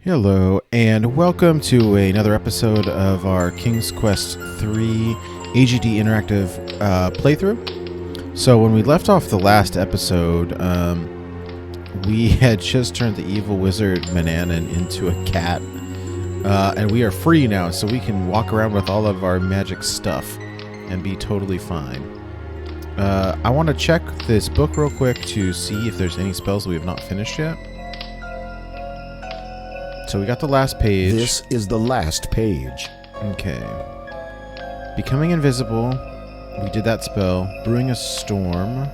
Hello, and welcome to another episode of our King's Quest III AGD Interactive playthrough. So when we left off the last episode, we had just turned the evil wizard Mananan into a cat, and we are free now, so we can walk around with all of our magic stuff and be totally fine. I want to check this book real quick to see if there's any spells we have not finished yet. So we got the last page. This is the last page. Okay. Becoming invisible. We did that spell. Brewing a storm.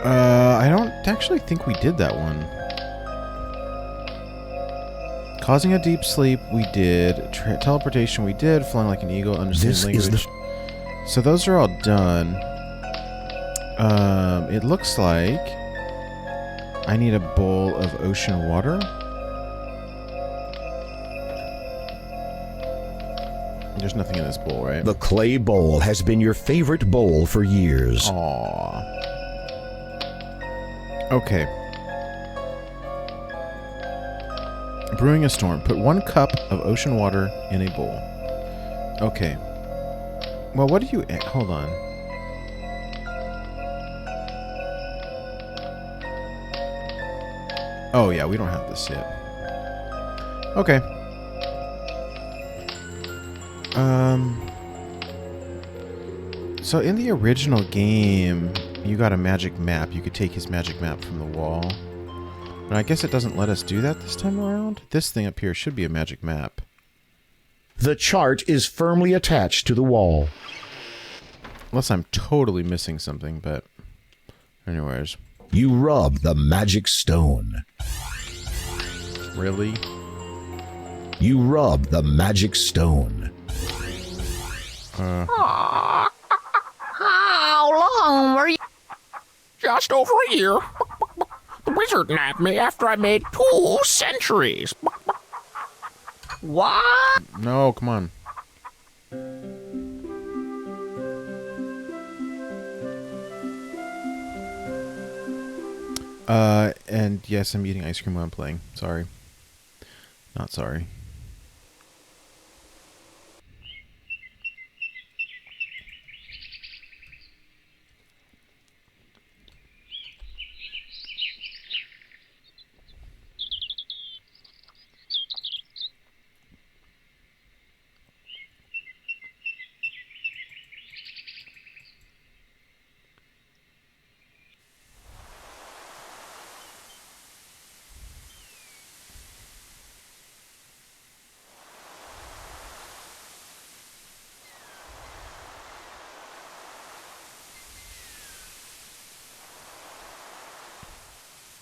I don't actually think we did that one. Causing a deep sleep, we did. Teleportation, we did. Flying like an eagle, understanding language. So those are all done. It looks like I need a bowl of ocean water. There's nothing in this bowl, right? The clay bowl has been your favorite bowl for years. Aww. Okay. Brewing a storm. Put 1 cup of ocean water in a bowl. Okay. Well, what do you... Hold on. Oh, yeah, we don't have this yet. Okay. So in the original game, you got a magic map. You could take his magic map from the wall. But I guess it doesn't let us do that this time around. This thing up here should be a magic map. The chart is firmly attached to the wall. Unless I'm totally missing something, but... Anyways. You rub the magic stone. Really? You rub the magic stone. How long were you? Just over a year. The wizard nabbed me after I made 2 centuries. What? No, come on. And yes, I'm eating ice cream while I'm playing. Sorry. Not sorry.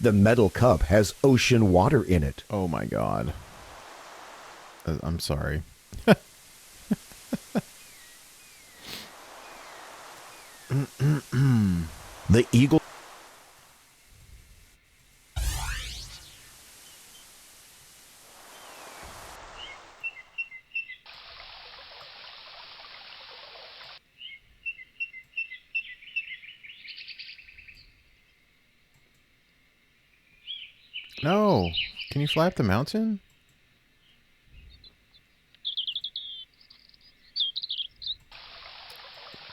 The metal cup has ocean water in it. Oh my god. I'm sorry. The eagle... No. Can you fly up the mountain?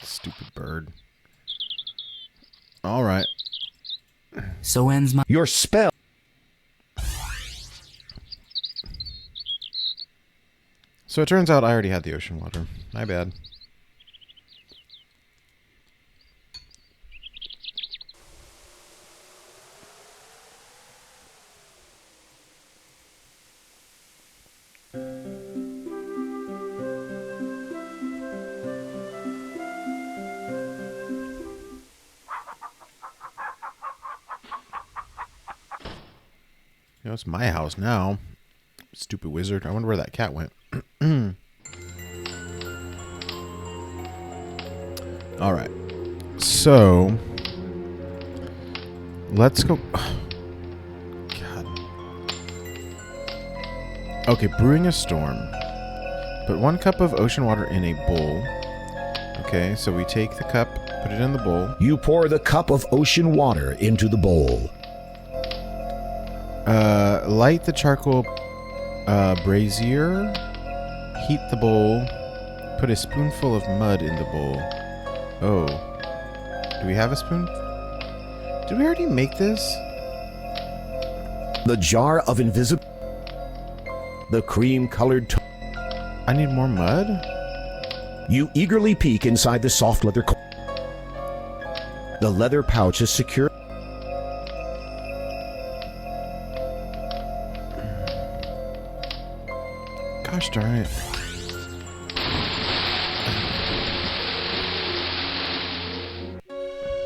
Stupid bird. Alright. So ends my... Your spell... So it turns out I already had the ocean water. My bad. You know, it's my house now. Stupid wizard. I wonder where that cat went. Alright. So... Let's go... God. Okay, brewing a storm. Put 1 cup of ocean water in a bowl. Okay, so we take the cup Put it in the bowl. You pour the cup of ocean water into the bowl. Light the charcoal brazier. Heat the bowl. Put a spoonful of mud in the bowl. Oh. Do we have a spoon? Did we already make this? The jar of invisible... The cream-colored... I need more mud? You eagerly peek inside the soft leather... The leather pouch is secure. Gosh darn it.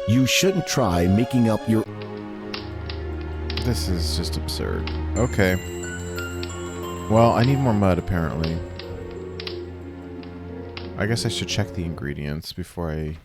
You shouldn't try making up your... This is just absurd. Okay. Well, I need more mud, apparently. I guess I should check the ingredients before I...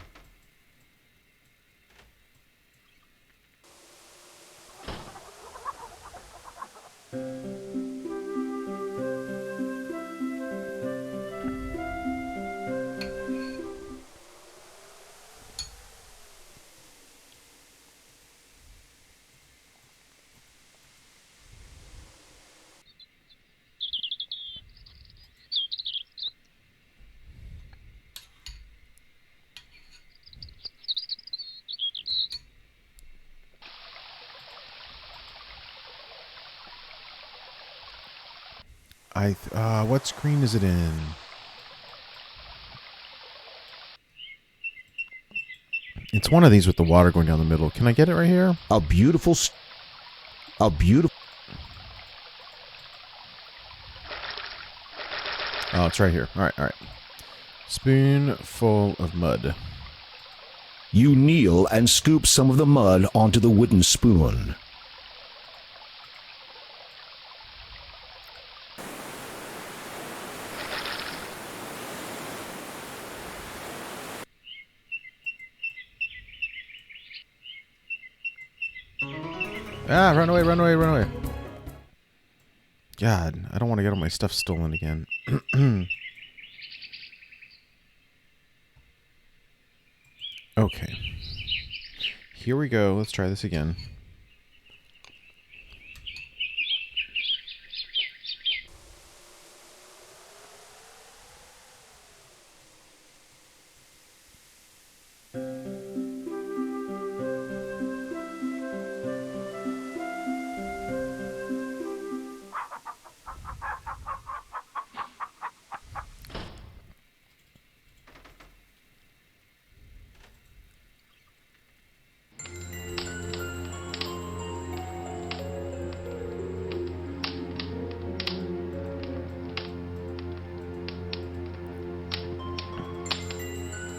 what screen is it in? It's one of these with the water going down the middle. Can I get it right here? A beautiful... A beautiful... Oh, it's right here. All right, all right. Spoonful of mud. You kneel and scoop some of the mud onto the wooden spoon. Ah, run away, run away, run away. God, I don't want to get all my stuff stolen again. Okay. Here we go. Let's try this again.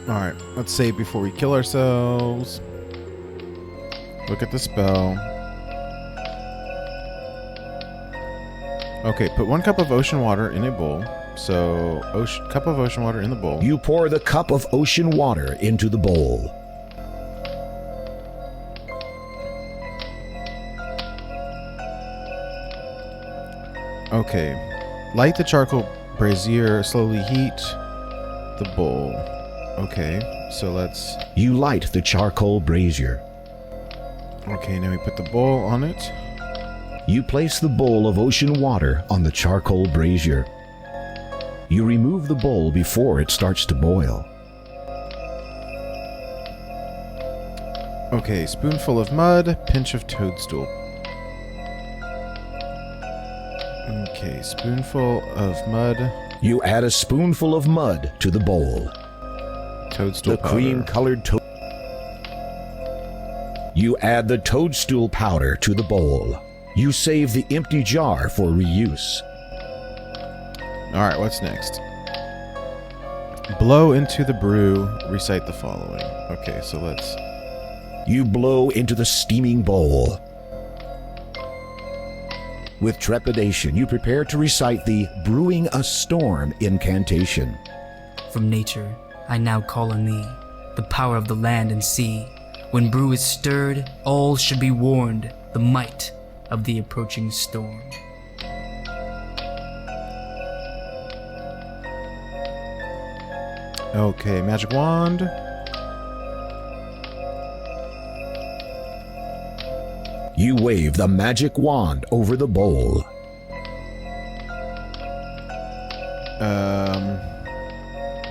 Alright, let's save before we kill ourselves. Look at the spell. Okay, put 1 cup of ocean water in a bowl. So, cup of ocean water in the bowl. You pour the cup of ocean water into the bowl. Okay. Light the charcoal brazier. Slowly heat the bowl. Okay, so let's... You light the charcoal brazier. Okay, now we put the bowl on it. You place the bowl of ocean water on the charcoal brazier. You remove the bowl before it starts to boil. Okay, spoonful of mud, pinch of toadstool. Okay, spoonful of mud. You add a spoonful of mud to the bowl. Toadstool the powder. cream-colored You add the toadstool powder to the bowl. You save the empty jar for reuse. Alright, what's next? Blow into the brew, recite the following. Okay, so let's... You blow into the steaming bowl. With trepidation, you prepare to recite the Brewing a Storm incantation. From nature, I now call on thee, the power of the land and sea. When brew is stirred, all should be warned, the might of the approaching storm. Okay, magic wand. You wave the magic wand over the bowl.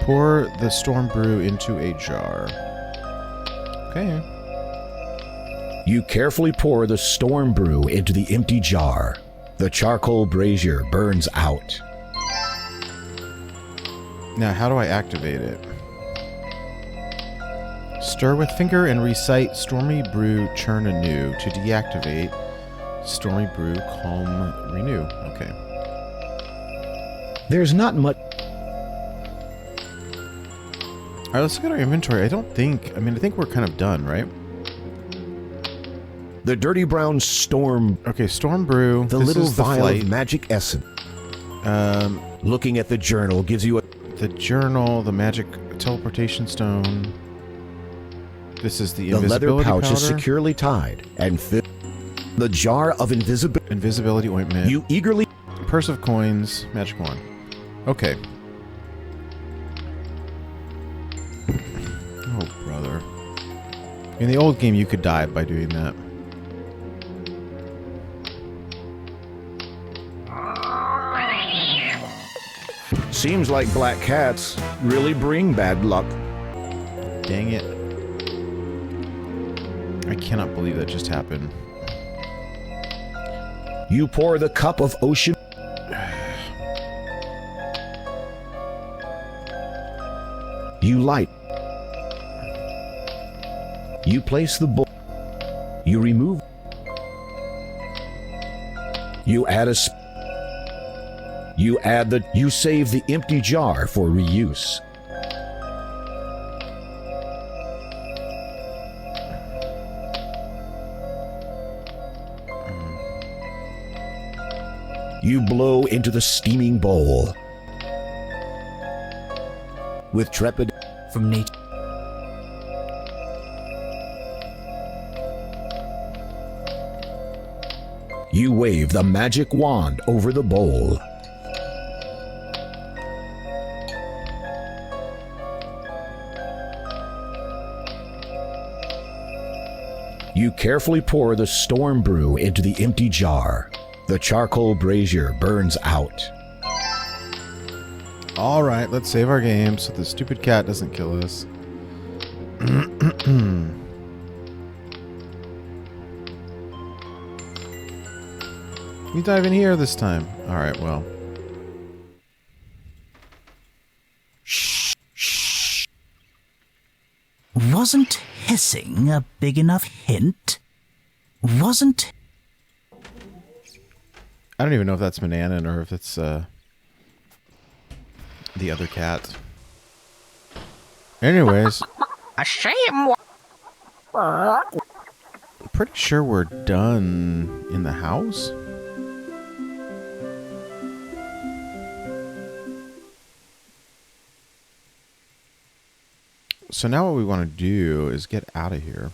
Pour the storm brew into a jar. Okay. You carefully pour the storm brew into the empty jar. The charcoal brazier burns out. Now, how do I activate it? Stir with finger and recite Stormy Brew Churn Anew. To deactivate, Stormy Brew Calm Renew. Okay. There's not much. Alright, let's look at our inventory. I think we're kind of done, right? The dirty brown storm. Okay, Storm Brew. The this little is the vial flight. of magic essence. Looking at the journal gives you a. The journal, the magic teleportation stone. This is the The invisibility leather pouch powder. is securely tied and filled. The jar of Invisibility ointment. You eagerly. Purse of coins. Magic wand. Okay. Oh, brother. In the old game, you could die by doing that. Seems like black cats really bring bad luck. Dang it. I cannot believe that just happened. You pour the cup of ocean. You light. You place the bowl. You remove. You add You save the empty jar for reuse. You blow into the steaming bowl. With trepid. From nature. You wave the magic wand over the bowl. You carefully pour the storm brew into the empty jar. The charcoal brazier burns out. Alright, let's save our game so the stupid cat doesn't kill us. You dive in here this time. Alright, well. Wasn't hissing a big enough hint? Wasn't... I don't even know if that's Mananan or if it's the other cat. Anyways, A shame. pretty sure we're done in the house. So now what we want to do is get out of here.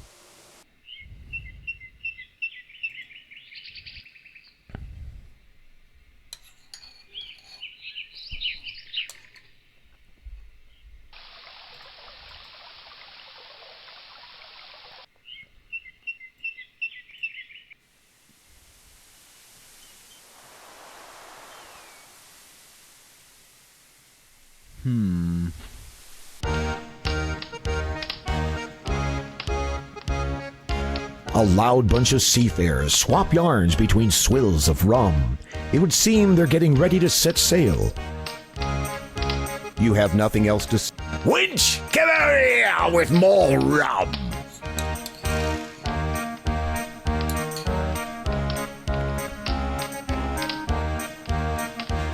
A loud bunch of seafarers swap yarns between swills of rum. It would seem they're getting ready to set sail. You have nothing else to say. Winch, come over here with more rum.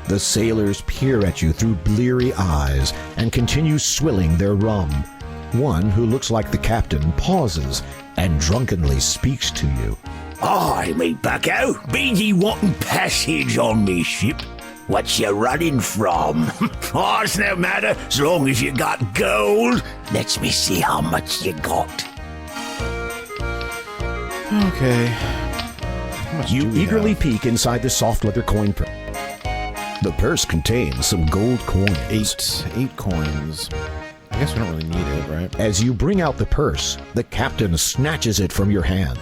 The sailors peer at you through bleary eyes and continue swilling their rum. One, who looks like the captain, pauses and drunkenly speaks to you. Aye, me bucko. Be ye wanting passage on me ship? What you running from? Oh, it's no matter, as long as you got gold. Let me see how much you got. Okay. How much You do we eagerly have? peek inside the soft leather coin purse. The purse contains some gold coins. Eight coins. I guess we don't really need it, right? As you bring out the purse, the captain snatches it from your hand.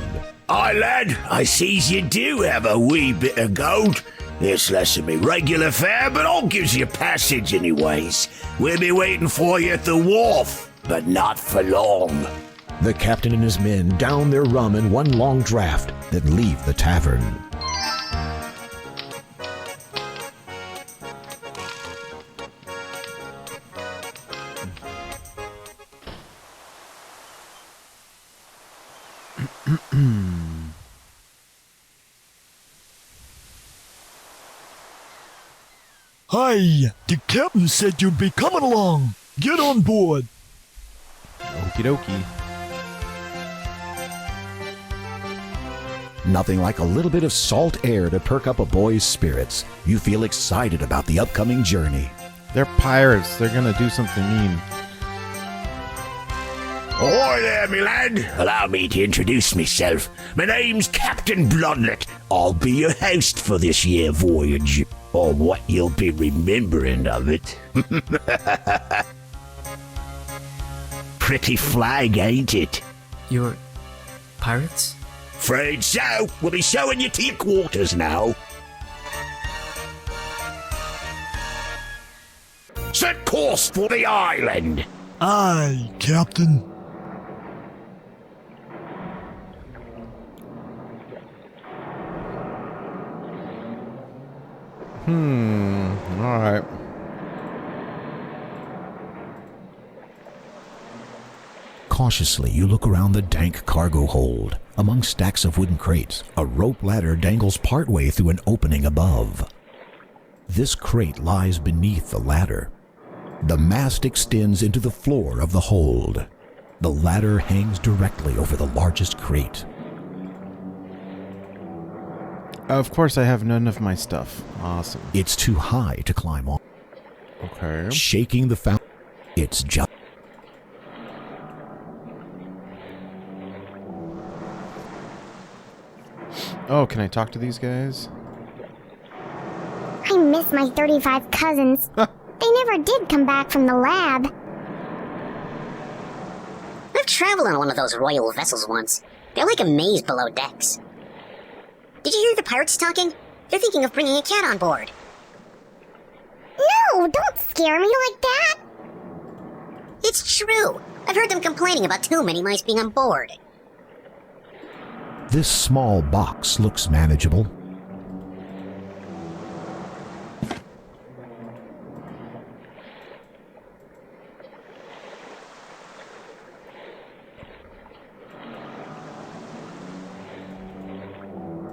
Aye, lad, I sees you do have a wee bit of gold. It's less than me regular fare, but I'll gives you passage anyways. We'll be waiting for you at the wharf, but not for long. The captain and his men down their rum in one long draught, then leave the tavern. Hi, the captain said you'd be coming along. Get on board. Okie dokie. Nothing like a little bit of salt air to perk up a boy's spirits. You feel excited about the upcoming journey. They're pirates. They're gonna do something mean. Ahoy there, me lad. Allow me to introduce myself. My name's Captain Blodlet. I'll be your host for this year voyage, or what you'll be remembering of it. Pretty flag, ain't it? You're pirates? Afraid so. We'll be showing you to your quarters now. Set course for the island. Aye, Captain. Alright. Cautiously, you look around the dank cargo hold. Among stacks of wooden crates, a rope ladder dangles partway through an opening above. This crate lies beneath the ladder. The mast extends into the floor of the hold. The ladder hangs directly over the largest crate. Of course, I have none of my stuff. Awesome. It's too high to climb on. Okay. Shaking the fountain, it's just... Oh, can I talk to these guys? I miss my 35 cousins. They never did come back from the lab. I've traveled on one of those royal vessels once. They're like a maze below decks. Did you hear the pirates talking? They're thinking of bringing a cat on board. No, don't scare me like that. It's true. I've heard them complaining about too many mice being on board. This small box looks manageable.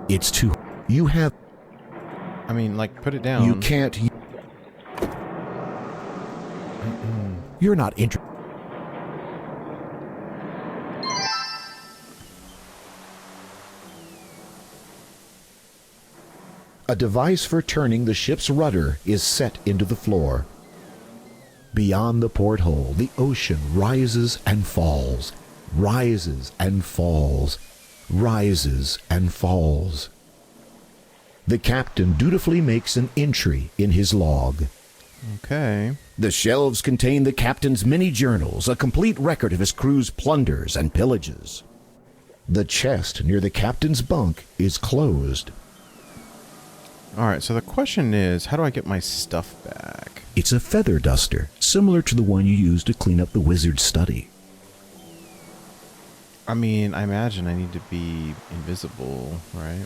It's too... You have... I mean, like, put it down. You can't... You're not interested... A device for turning the ship's rudder is set into the floor. Beyond the porthole, the ocean rises and falls, rises and falls, rises and falls. The captain dutifully makes an entry in his log. Okay. The shelves contain the captain's many journals, a complete record of his crew's plunders and pillages. The chest near the captain's bunk is closed. Alright, so the question is, how do I get my stuff back? It's a feather duster, similar to the one you use to clean up the wizard's study. I mean, I imagine I need to be invisible, right?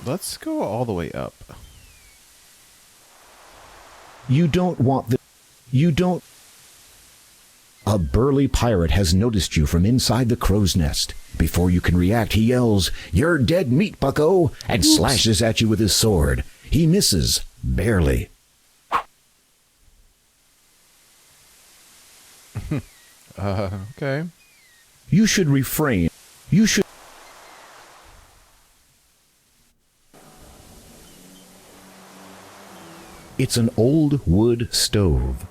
Let's go all the way up. You don't want the... You don't... A burly pirate has noticed you from inside the crow's nest. Before you can react, he yells, "You're dead meat, bucko!" and slashes at you with his sword. He misses, barely. Okay. You should refrain. You should... It's an old wood stove.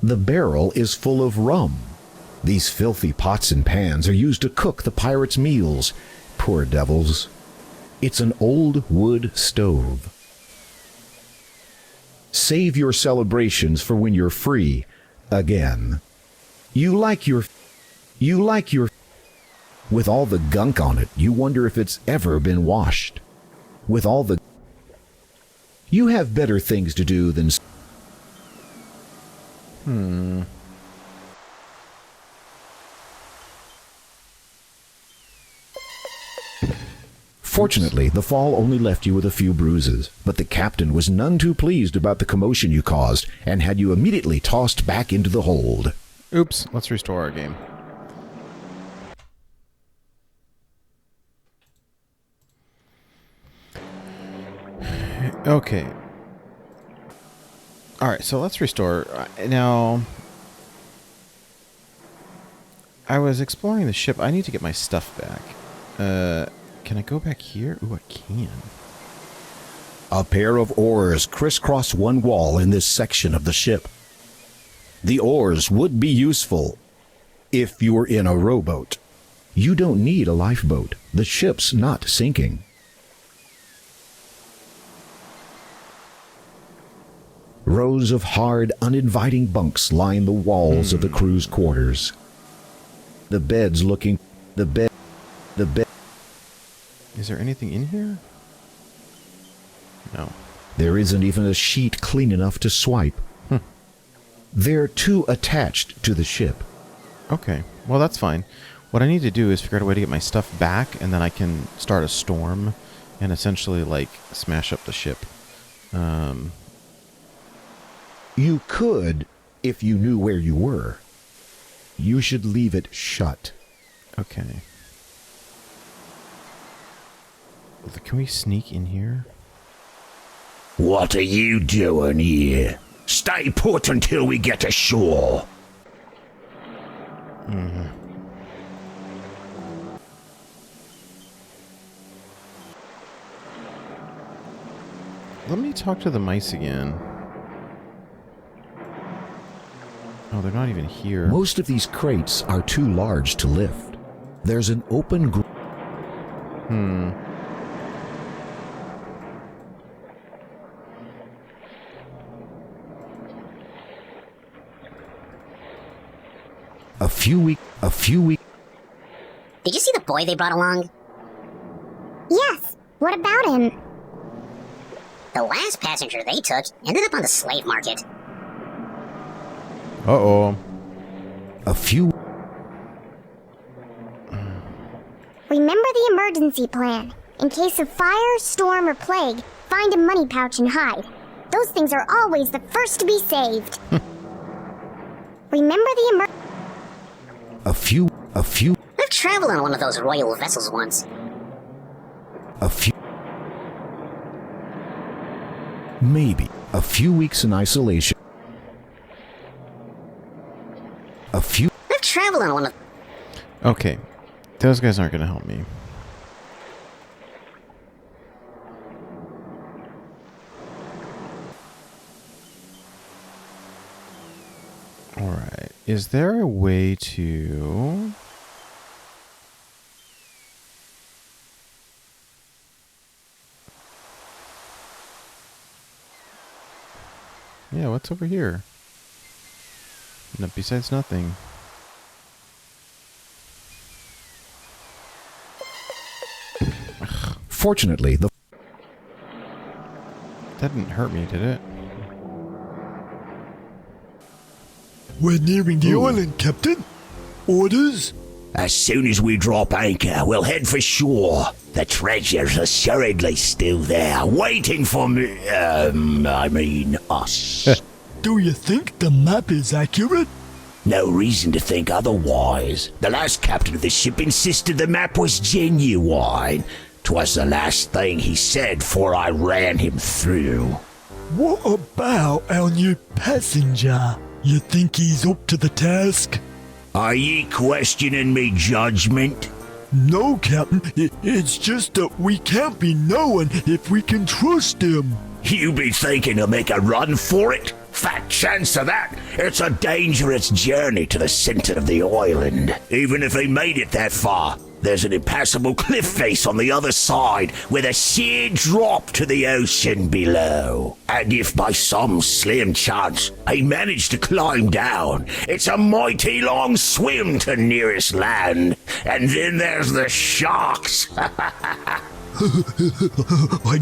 The barrel is full of rum. These filthy pots and pans are used to cook the pirates' meals. Poor devils. It's an old wood stove. Save your celebrations for when you're free. again. You like your... With all the gunk on it, you wonder if it's ever been washed. With all the... You have better things to do than... Fortunately, the fall only left you with a few bruises, but the captain was none too pleased about the commotion you caused and had you immediately tossed back into the hold. Oops, let's restore our game. Okay. Alright, so let's restore. Now, I was exploring the ship. I need to get my stuff back. Can I go back here? Ooh, I can. A pair of oars crisscross one wall in this section of the ship. The oars would be useful if you were in a rowboat. You don't need a lifeboat. The ship's not sinking. Rows of hard, uninviting bunks line the walls of the crew's quarters. The bed's looking... The bed... Is there anything in here? No. There isn't even a sheet clean enough to swipe. They're too attached to the ship. Okay, well that's fine. What I need to do is figure out a way to get my stuff back, and then I can start a storm and essentially, like, smash up the ship. You could if you knew where you were. You should leave it shut. Okay. Can we sneak in here? What are you doing here? Stay put until we get ashore. Let me talk to the mice again. Oh, they're not even here. Most of these crates are too large to lift. There's an open... A few weeks... Did you see the boy they brought along? Yes. What about him? The last passenger they took ended up on the slave market. Uh-oh. A few... Remember the emergency plan. In case of fire, storm, or plague, find a money pouch and hide. Those things are always the first to be saved. Remember the A few... I've traveled on one of those royal vessels once. A few... Maybe. A few weeks in isolation. A few... I've traveled on one of... Okay. Those guys aren't going to help me. Alright. Is there a way to... Yeah, what's over here? No, besides nothing. Fortunately, the... That didn't hurt me, did it? We're nearing the island, Captain. Orders? As soon as we drop anchor, we'll head for shore. The treasure's assuredly still there, waiting for me. Us. Do you think the map is accurate? No reason to think otherwise. The last captain of the ship insisted the map was genuine. 'Twas the last thing he said before I ran him through. What about our new passenger? You think he's up to the task? Are ye questioning me judgment? No, Captain. It's just that we can't be knowing if we can trust him. You be thinking to make a run for it? Fat chance of that. It's a dangerous journey to the center of the island. Even if he made it that far, There's an impassable cliff face on the other side with a sheer drop to the ocean below. And if by some slim chance I manage to climb down, it's a mighty long swim to nearest land. And then there's the sharks. I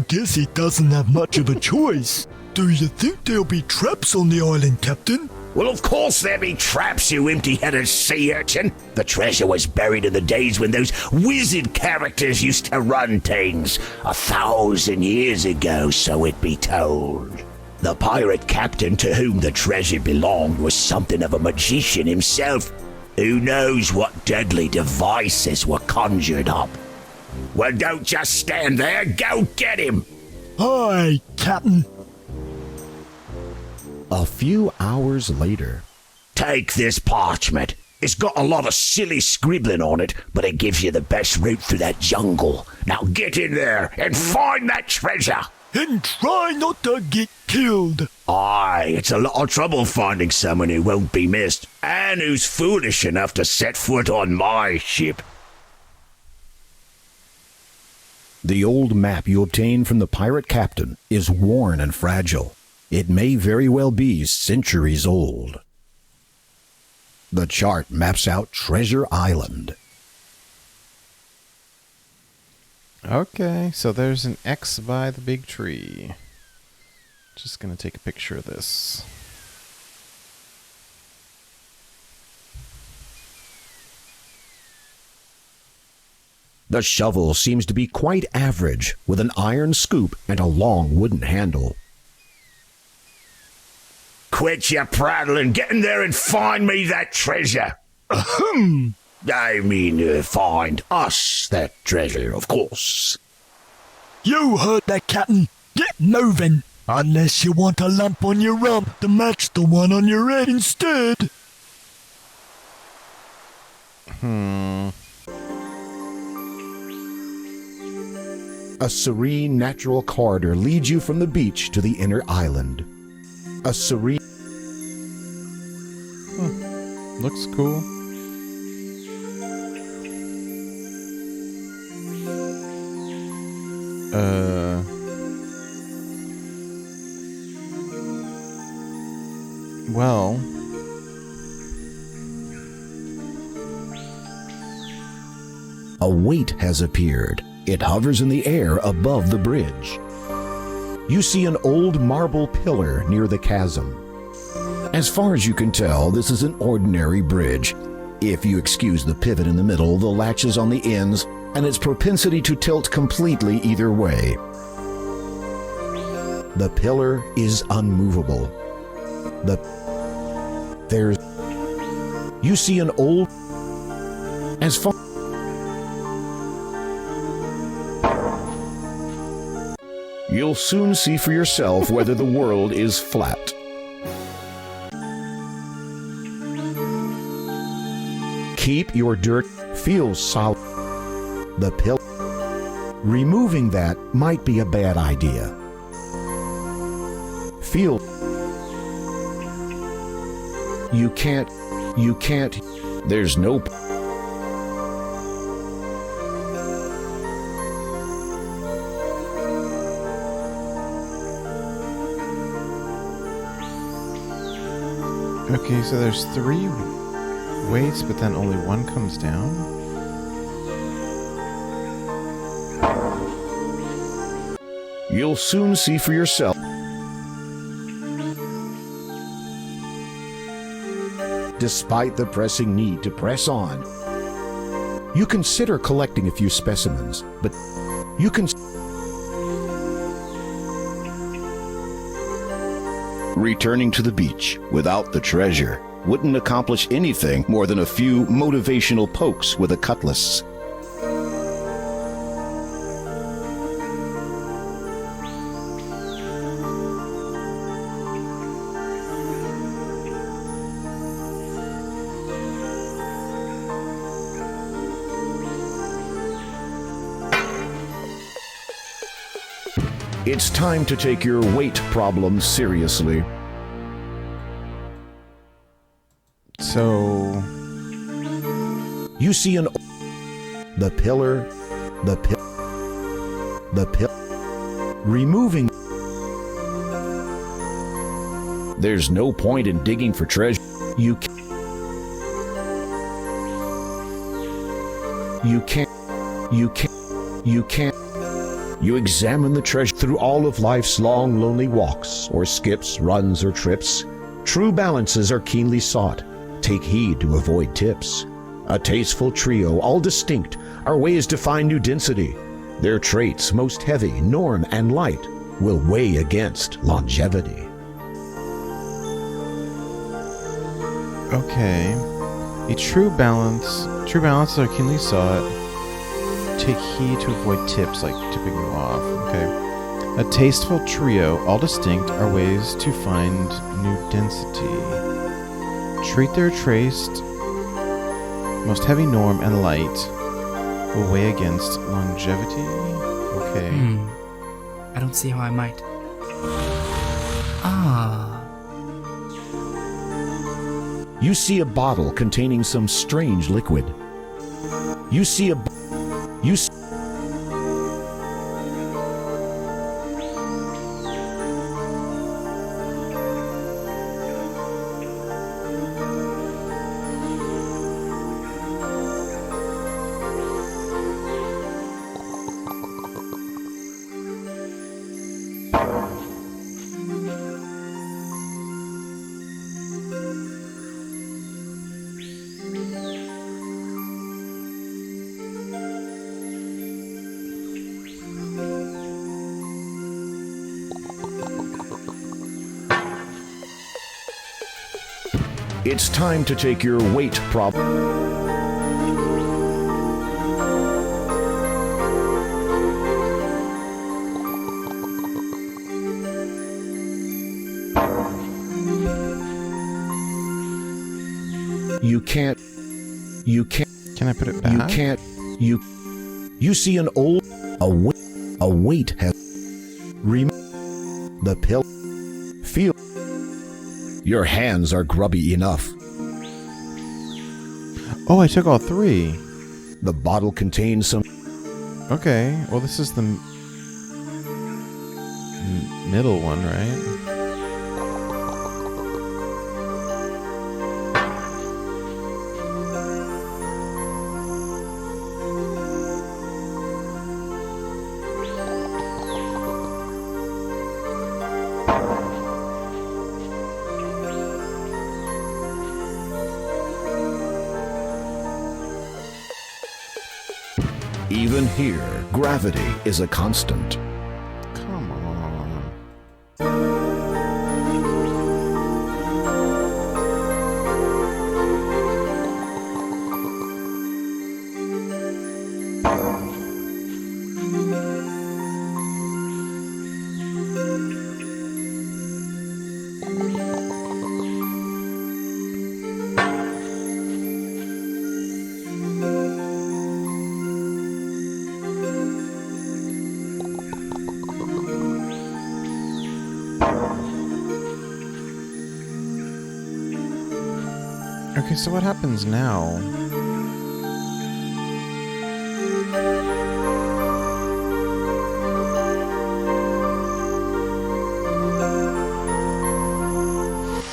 guess he doesn't have much of a choice. Do you think there'll be traps on the island, Captain? Well, of course there be traps, you empty-headed sea urchin. The treasure was buried in the days when those wizard characters used to run things. 1,000 years ago, so it be told. The pirate captain to whom the treasure belonged was something of a magician himself. Who knows what deadly devices were conjured up? Well, don't just stand there. Go get him. Aye, Captain. A few hours later. Take this parchment. It's got a lot of silly scribbling on it, but it gives you the best route through that jungle. Now get in there and find that treasure. And try not to get killed. Aye, it's a lot of trouble finding someone who won't be missed, and who's foolish enough to set foot on my ship. The old map you obtained from the pirate captain is worn and fragile. It may very well be centuries old. The chart maps out Treasure Island. Okay, so there's an X by the big tree. Just gonna take a picture of this. The shovel seems to be quite average, with an iron scoop and a long wooden handle. Quit your prattling, get in there and find me that treasure. Ahem. I mean, find us that treasure, of course. You heard that, Captain. Get moving. Unless you want a lump on your rump to match the one on your head instead. A serene natural corridor leads you from the beach to the inner island. A serene... Looks cool. Well... A weight has appeared. It hovers in the air above the bridge. You see an old marble pillar near the chasm. As far as you can tell, this is an ordinary bridge. If you excuse the pivot in the middle, the latches on the ends, and its propensity to tilt completely either way. The pillar is unmovable. You see an old... As far... You'll soon see for yourself whether the world is flat. Keep your dirt, feel solid. The pill. Removing that might be a bad idea. Feel. You can't. There's no. Okay, so there's 3 weights, but then only one comes down? You'll soon see for yourself. Despite the pressing need to press on, you consider collecting a few specimens, but you can... Returning to the beach without the treasure wouldn't accomplish anything more than a few motivational pokes with a cutlass. It's time to take your weight problem seriously. So... You see an... The pillar, removing. There's no point in digging for treasure. You can't. You examine the treasure through all of life's long, lonely walks, or skips, runs, or trips. True balances are keenly sought. Take heed to avoid tips. A tasteful trio, all distinct, are ways to find new density. Their traits, most heavy, norm, and light, will weigh against longevity. Okay. A true balance. True balances are keenly sought. Take heed to avoid tips like tipping you off. Okay. A tasteful trio, all distinct, are ways to find new density. Treat their traits, most heavy, norm, and light will weigh against longevity. Okay. I don't see how I might. Ah. You see a bottle containing some strange liquid. You see a... You s- It's time to take your weight problem. You can't. Can I put it back? You can't. You see an old. A weight has. The pill. Feel. Your hands are grubby enough. Oh, I took all three. The bottle contains some... Okay, well this is the middle one, right? Even here, gravity is a constant. Come on. Okay, so what happens now?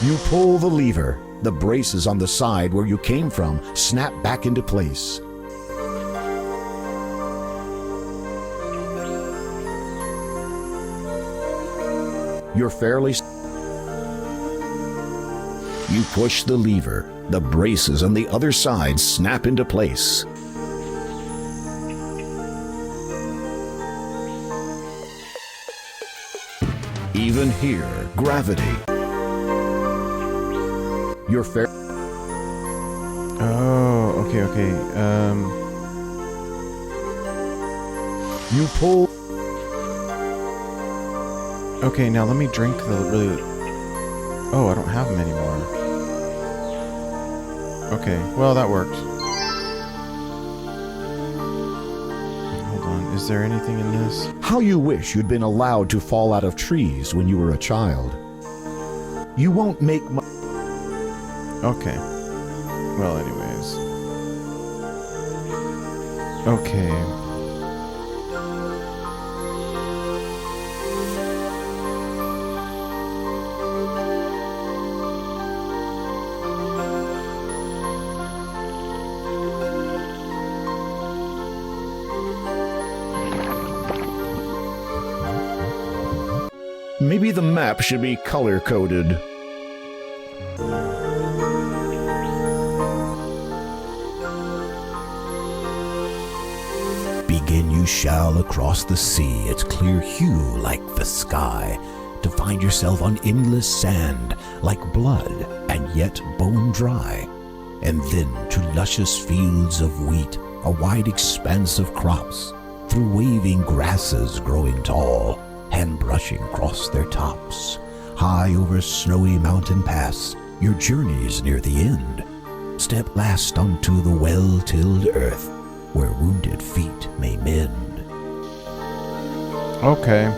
You pull the lever. The braces on the side where you came from snap back into place. You're fairly... You push the lever. The braces on the other side snap into place. Even here, gravity. You're fair... Oh, okay. You pull... Okay, now let me drink the really... Oh, I don't have them anymore. Okay, well that worked. Hold on, is there anything in this? How you wish you'd been allowed to fall out of trees when you were a child. You won't make much... Okay. Well, anyways. Okay. Maybe the map should be color-coded. Begin you shall across the sea, its clear hue like the sky, to find yourself on endless sand, like blood, and yet bone dry. And then to luscious fields of wheat, a wide expanse of crops, through waving grasses growing tall, hand brushing across their tops. High over snowy mountain pass, your journey's near the end. Step last onto the well-tilled earth, where wounded feet may mend. Okay.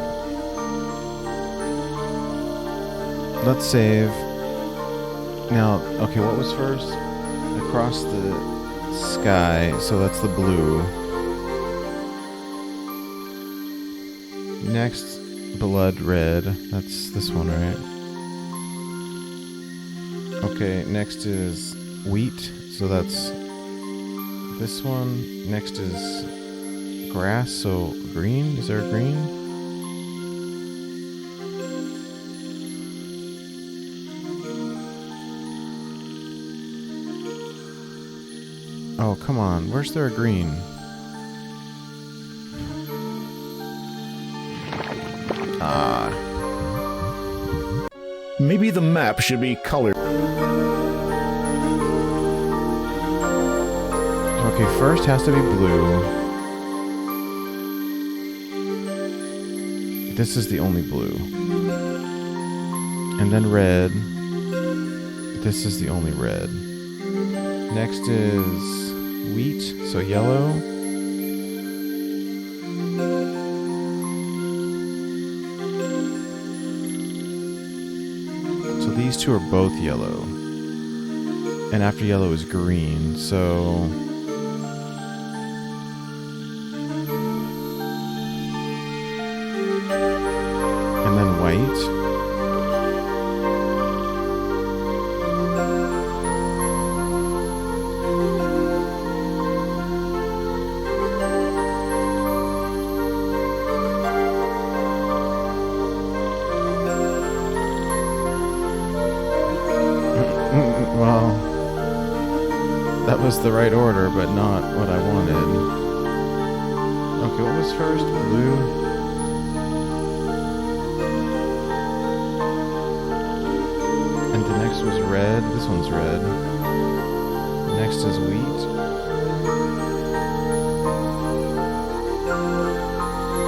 Let's save. Now, okay, what was first? Across the sky, so that's the blue. Next, blood red. That's this one, right? Okay, next is wheat, so that's this one. Next is grass, so green. Is there a green? Oh, come on. Where's there a green? Ah. Maybe the map should be colored. Okay, first has to be blue. This is the only blue. And then red. This is the only red. Next is wheat, so yellow. So these two are both yellow. And after yellow is green, so... And then white. Well, that was the right order, but not what I wanted. Okay, what was first? Blue. And the next was red. This one's red. Next is wheat.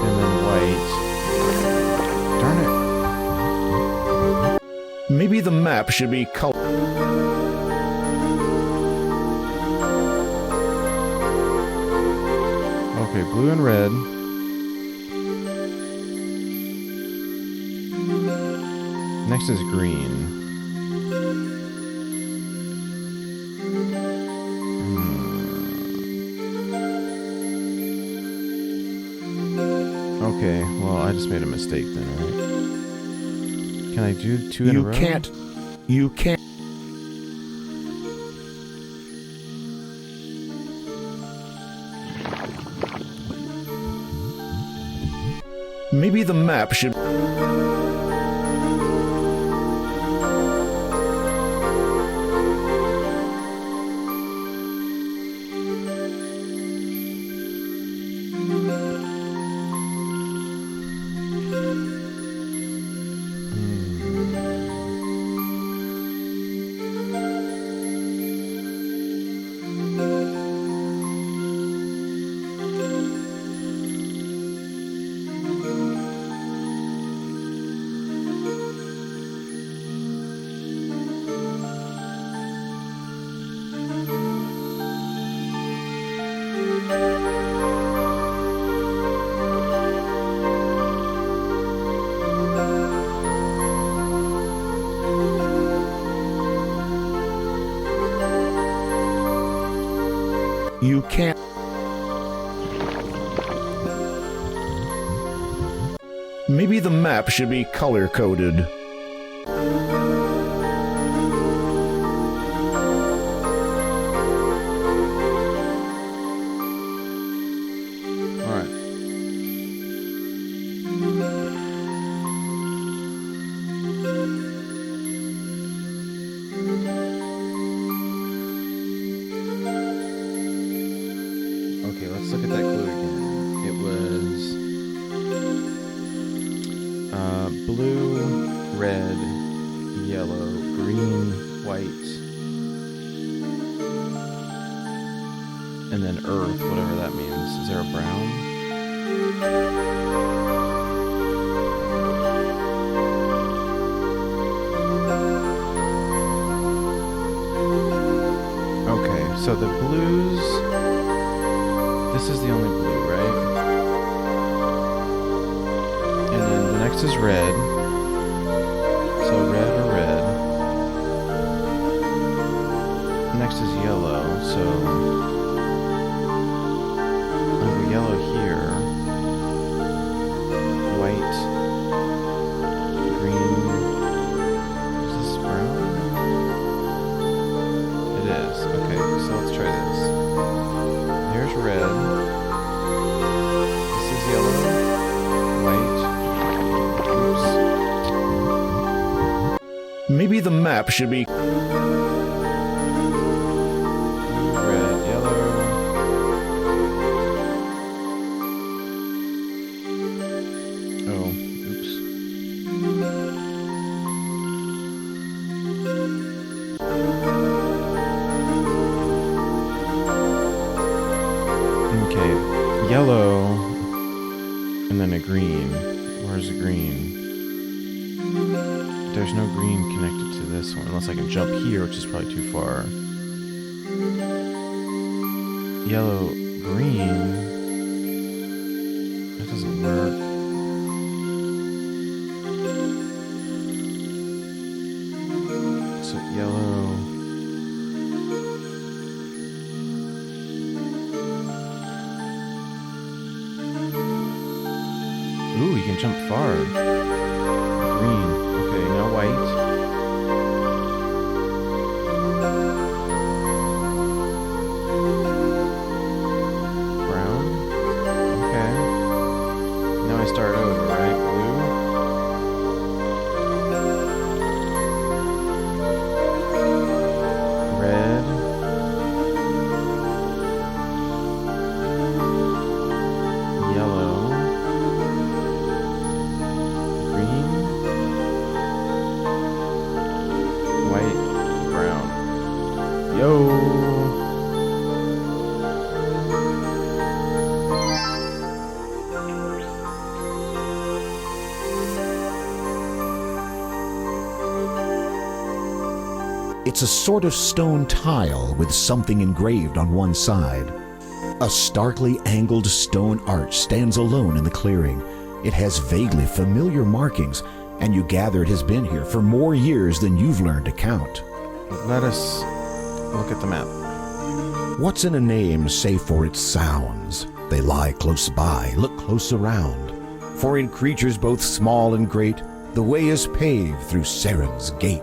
And then white. Darn it. Maybe the map should be colored. Okay, blue and red. Next is green. Okay, well, I just made a mistake then, right? Can I do two in a row? You can't. Maybe the map should... You can't. Maybe the map should be color-coded. Okay, let's look at that clue again. It was blue, red, yellow, green, white, and then earth, whatever that means. Is there a brown? Okay, so the blues... This is the only blue, right? And then the next is red. So red or red. Next is yellow, so I'll go yellow here. White. Green. Is this brown? It is. Okay, so let's try this. Here's red. This is yellow. White. Oops. Maybe the map should be... Red, yellow. Oh, oops. Okay, yellow, and then a green. Where's the green? There's no green connected to this one, unless I can jump here, which is probably too far. Yellow, green. That doesn't work. So yellow. Ooh, you can jump far. Green. Okay, no white. Brown. Okay. Now I start over, right? Blue. Red. Yellow. Green, white, brown. Yo! It's a sort of stone tile with something engraved on one side. A starkly angled stone arch stands alone in the clearing. It has vaguely familiar markings, and you gather it has been here for more years than you've learned to count. Let us look at the map. What's in a name save for its sounds? They lie close by, look close around. For in creatures both small and great, the way is paved through Saren's gate.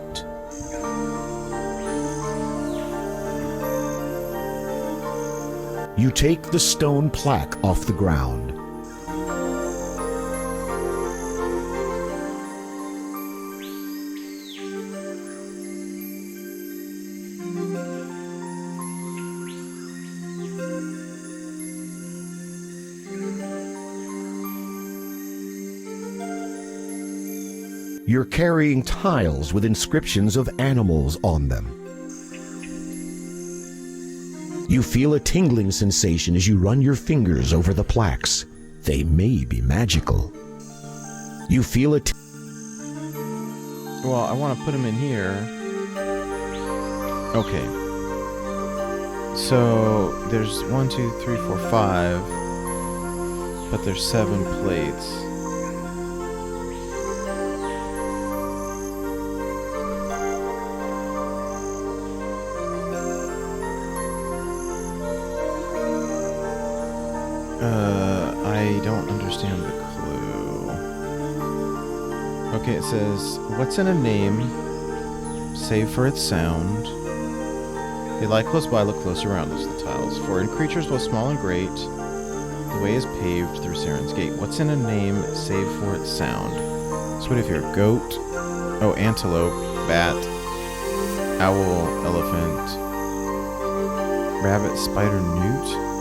You take the stone plaque off the ground. You're carrying tiles with inscriptions of animals on them. You feel a tingling sensation as you run your fingers over the plaques. They may be magical. You feel it. Well, I want to put them in here. Okay. So there's 1, 2, 3, 4, 5, but there's 7 plates. I don't understand the clue. Okay, it says, what's in a name, save for its sound? They lie close by, look close around us, the tiles. For in creatures both small and great, the way is paved through Saren's gate. What's in a name, save for its sound? So what if you're a goat? Oh, antelope, bat, owl, elephant, rabbit, spider, newt?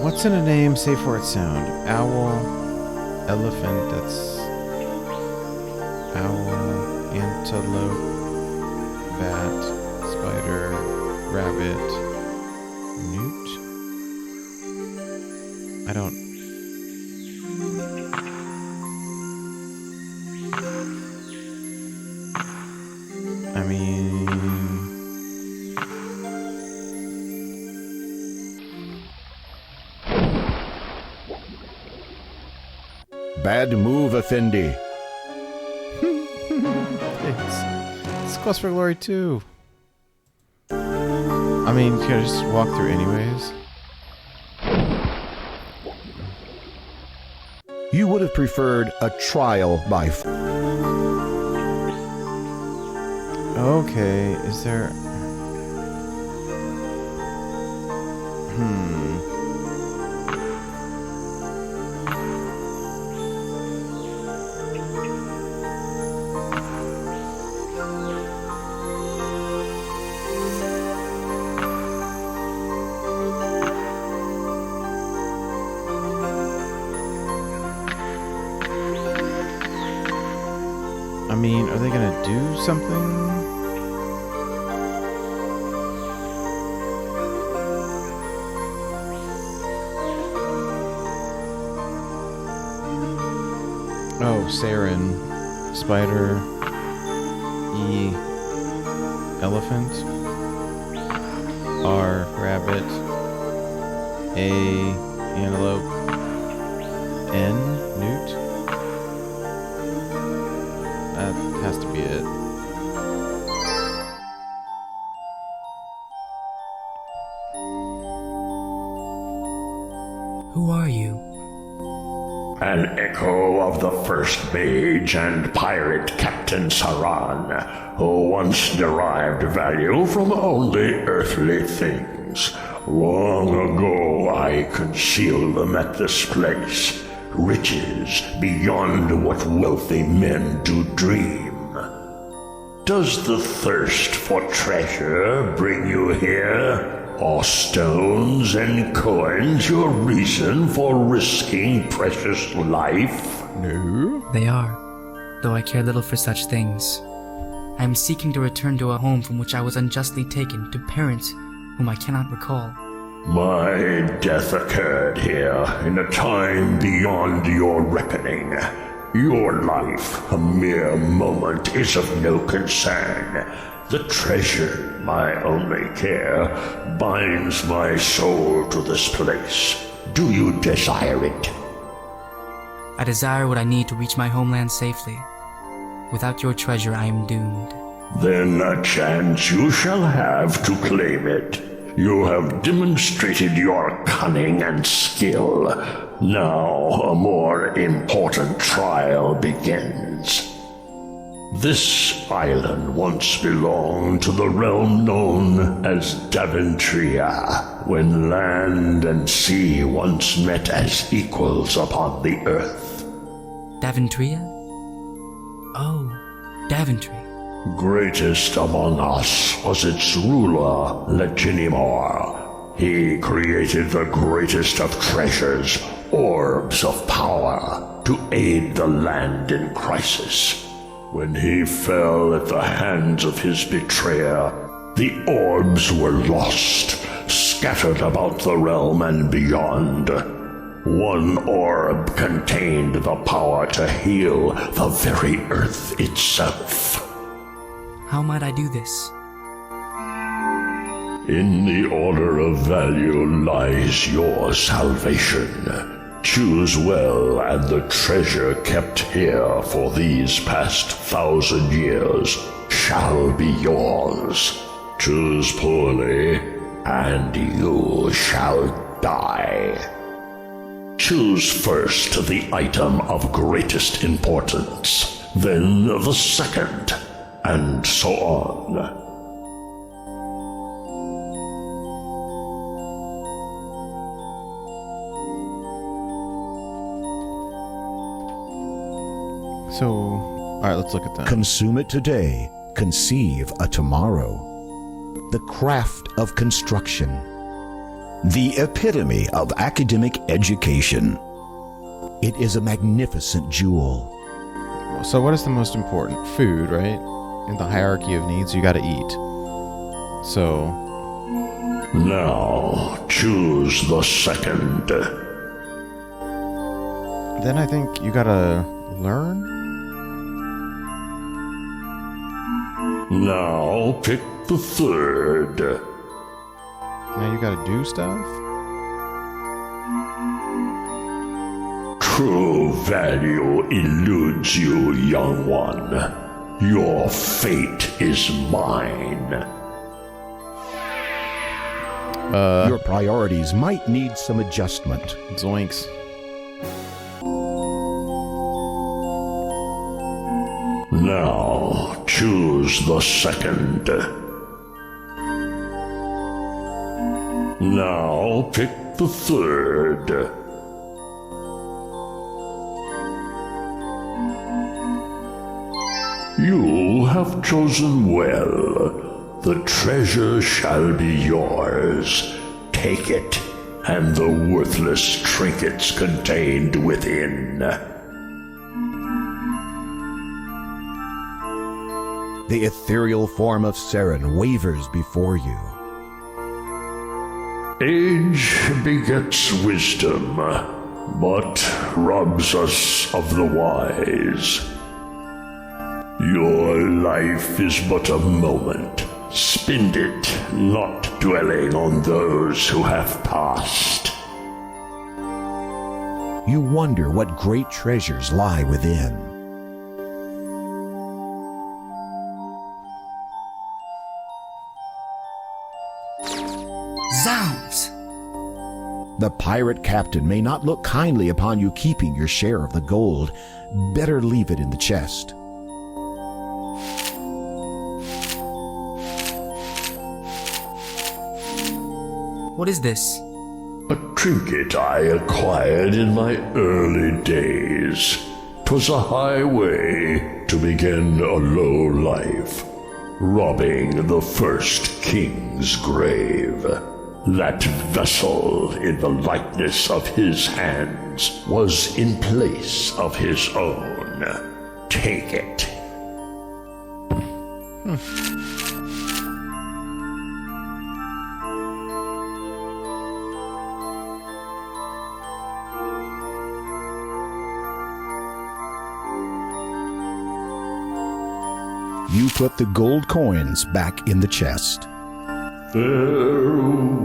What's in a name, save for its sound? Owl, elephant, that's owl, antelope, bat, spider, rabbit, newt? I don't... I mean... Bad move, Effendi. It's Quest for Glory 2. I mean, can I just walk through anyways? You would have preferred a trial by Okay, is there... I mean, are they gonna do something? Oh, Saren, spider, E, elephant, R, rabbit, A, antelope, N, newt. That has to be it. Who are you? An echo of the first mage and pirate Captain Saran, who once derived value from only earthly things. Long ago I concealed them at this place, riches beyond what wealthy men do dream. Does the thirst for treasure bring you here? Are stones and coins your reason for risking precious life? No. They are, though I care little for such things. I am seeking to return to a home from which I was unjustly taken, to parents whom I cannot recall. My death occurred here in a time beyond your reckoning. Your life, a mere moment, is of no concern. The treasure, my only care, binds my soul to this place. Do you desire it? I desire what I need to reach my homeland safely. Without your treasure, I am doomed. Then a chance you shall have to claim it. You have demonstrated your cunning and skill. Now a more important trial begins. This island once belonged to the realm known as Daventria, when land and sea once met as equals upon the earth. Daventria? Oh, Daventry. Greatest among us was its ruler, Leginimor. He created the greatest of treasures, orbs of power, to aid the land in crisis. When he fell at the hands of his betrayer, the orbs were lost, scattered about the realm and beyond. One orb contained the power to heal the very earth itself. How might I do this? In the order of value lies your salvation. Choose well, and the treasure kept here for these past 1,000 years shall be yours. Choose poorly, and you shall die. Choose first the item of greatest importance, then the second, and so on. So, alright, let's look at that. Consume it today, conceive a tomorrow. The craft of construction. The epitome of academic education. It is a magnificent jewel. So what is the most important? Food, right? In the hierarchy of needs, you gotta eat. So... Now, choose the second. Then I think you gotta learn? Now, pick the third. Now you gotta do stuff? True value eludes you, young one. Your fate is mine. Your priorities might need some adjustment. Zoinks. Now, choose the second. Now, pick the third. You have chosen well. The treasure shall be yours. Take it, and the worthless trinkets contained within. The ethereal form of Seren wavers before you. Age begets wisdom, but robs us of the wise. Your life is but a moment. Spend it not dwelling on those who have passed. You wonder what great treasures lie within. Zounds! The pirate captain may not look kindly upon you keeping your share of the gold. Better leave it in the chest. What is this? A trinket I acquired in my early days. 'Twas a highway to begin a low life, robbing the first king's grave. That vessel in the likeness of his hands was in place of his own. Take it. You put the gold coins back in the chest. Farewell.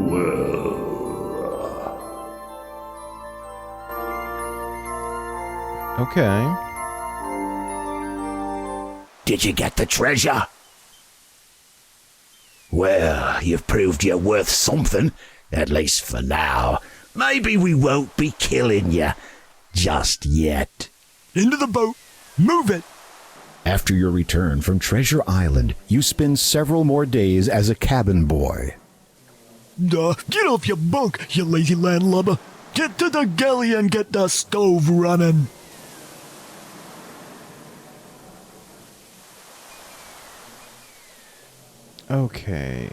Okay. Did you get the treasure? Well, you've proved you're worth something, at least for now. Maybe we won't be killing you just yet. Into the boat. Move it. After your return from Treasure Island, you spend several more days as a cabin boy. Get off your bunk, you lazy landlubber. Get to the galley and get the stove running. Okay.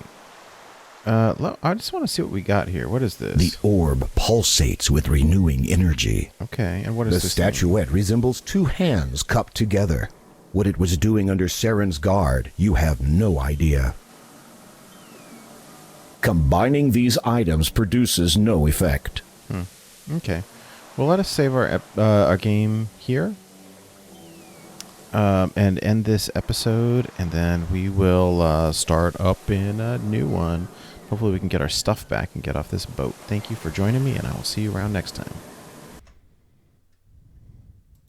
I just want to see what we got here. What is this? The orb pulsates with renewing energy. Okay, and what is The this? statuette resembles two hands cupped together. What it was doing under Seren's guard, you have no idea. Combining these items produces no effect. Okay. Well, let us save our game here. and end this episode, and then we will start up in a new one. Hopefully we can get our stuff back and get off this boat. Thank you for joining me, and I will see you around next time.